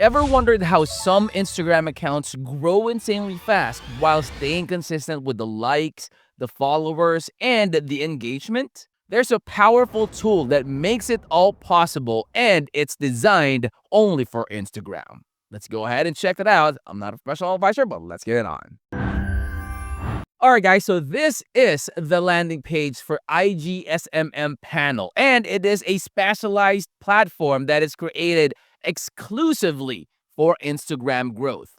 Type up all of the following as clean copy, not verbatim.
Ever wondered how some Instagram accounts grow insanely fast while staying consistent with the likes, the followers, and the engagement? There's a powerful tool that makes it all possible, and it's designed only for Instagram. Let's go ahead and check it out. I'm not a professional advisor, but let's get it on. Alright guys, so this is the landing page for IGSMM Panel, and it is a specialized platform that is created exclusively for Instagram growth.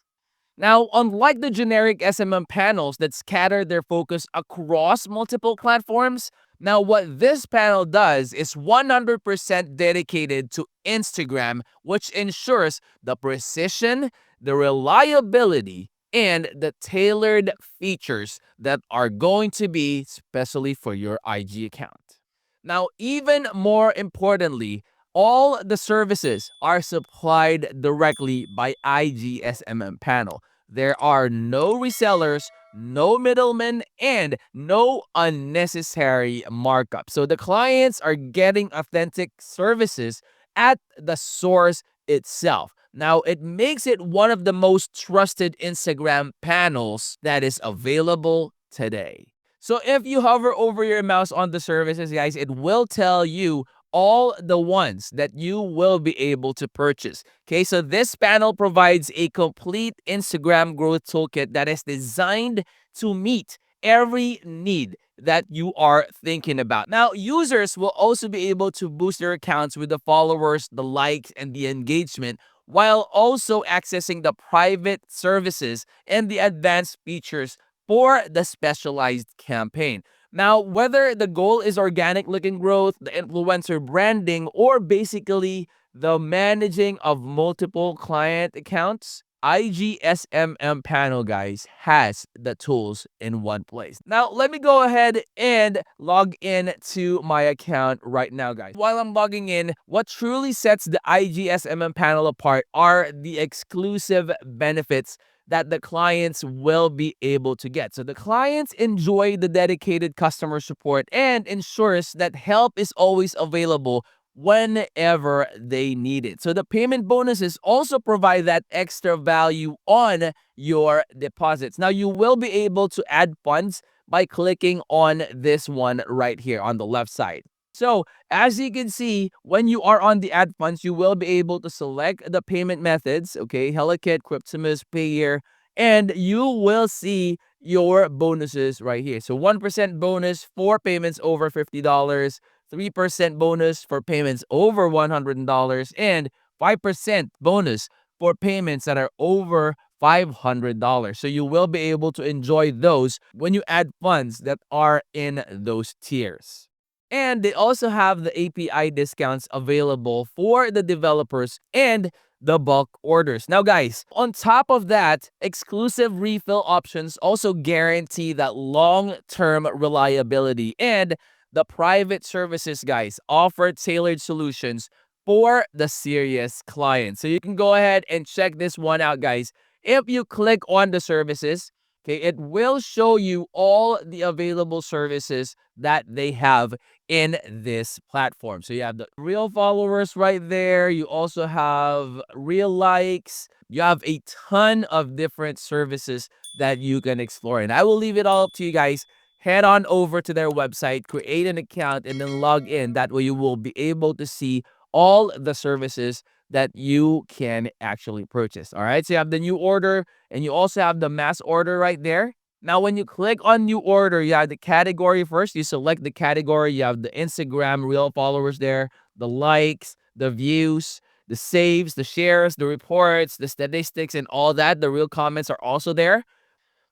Now, unlike the generic SMM panels that scatter their focus across multiple platforms, now what this panel does is 100% dedicated to Instagram, which ensures the precision, the reliability, and the tailored features that are going to be specially for your IG account. Now, even more importantly, all the services are supplied directly by IGSMM Panel. There are no resellers, no middlemen, and no unnecessary markup. So the clients are getting authentic services at the source itself. Now, it makes it one of the most trusted Instagram panels that is available today. So if you hover over your mouse on the services, guys, it will tell you all the ones that you will be able to purchase. Okay, so this panel provides a complete Instagram growth toolkit that is designed to meet every need that you are thinking about. Now, users will also be able to boost their accounts with the followers, the likes, and the engagement, while also accessing the private services and the advanced features for the specialized campaign. Now, whether the goal is organic looking growth, the influencer branding, or basically the managing of multiple client accounts, IGSMM Panel, guys, has the tools in one place. Now, let me go ahead and log in to my account right now, guys. While I'm logging in, what truly sets the IGSMM Panel apart are the exclusive benefits that the clients will be able to get. So the clients enjoy the dedicated customer support and ensures that help is always available whenever they need it. So the payment bonuses also provide that extra value on your deposits. Now you will be able to add funds by clicking on this one right here on the left side. So as you can see, when you are on the add funds, you will be able to select the payment methods, okay, Helikit, Cryptimus, Payeer, and you will see your bonuses right here. So 1% bonus for payments over $50, 3% bonus for payments over $100, and 5% bonus for payments that are over $500. So you will be able to enjoy those when you add funds that are in those tiers. And they also have the API discounts available for the developers and the bulk orders. Now, guys, on top of that, exclusive refill options also guarantee that long-term reliability, and the private services, guys, offer tailored solutions for the serious clients. So you can go ahead and check this one out, guys. If you click on the services, okay, it will show you all the available services that they have in this platform. So you have the real followers right there. You also have real likes. You have a ton of different services that you can explore. And I will leave it all up to you guys. Head on over to their website, create an account, and then log in. That way you will be able to see all the services that you can actually purchase. All right, so you have the new order, and you also have the mass order right there. Now, when you click on new order, you have the category first. You select the category. You have the Instagram real followers there, the likes, the views, the saves, the shares, the reports, the statistics, and all that. The real comments are also there.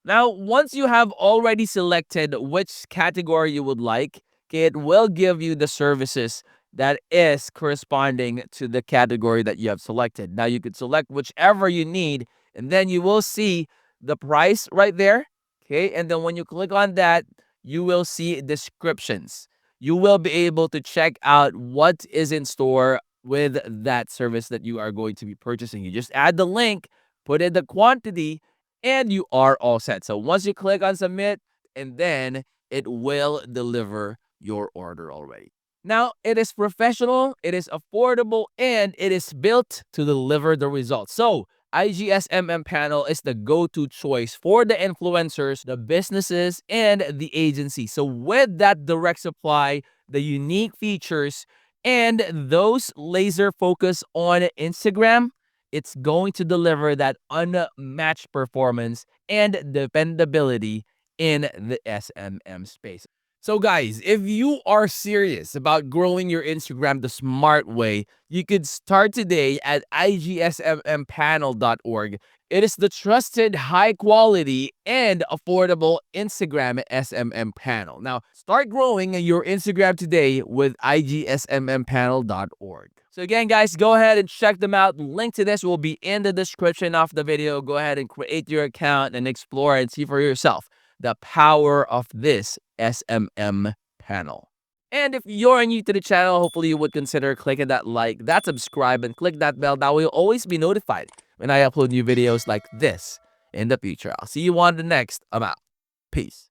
Now, once you have already selected which category you would like, okay, it will give you the services that is corresponding to the category that you have selected. Now, you could select whichever you need, and then you will see the price right there. Okay, and then when you click on that, you will see descriptions. You will be able to check out what is in store with that service that you are going to be purchasing. You just add the link, put in the quantity, and you are all set. So once you click on submit, and then it will deliver your order already. Now, it is professional, it is affordable, and it is built to deliver the results. So, IGSMM Panel is the go-to choice for the influencers, the businesses, and the agency. So, with that direct supply, the unique features, and those laser focus on Instagram, it's going to deliver that unmatched performance and dependability in the SMM space. So guys, if you are serious about growing your Instagram the smart way, you could start today at IGSMMpanel.org. It is the trusted, high quality, and affordable Instagram SMM panel. Now, start growing your Instagram today with IGSMMpanel.org. So again, guys, go ahead and check them out. Link to this will be in the description of the video. Go ahead and create your account and explore and see for yourself the power of this SMM panel. And if you're new to the channel, hopefully you would consider clicking that like, that subscribe, and click that bell. That way you'll always be notified when I upload new videos like this in the future. I'll see you on the next. I'm out. Peace.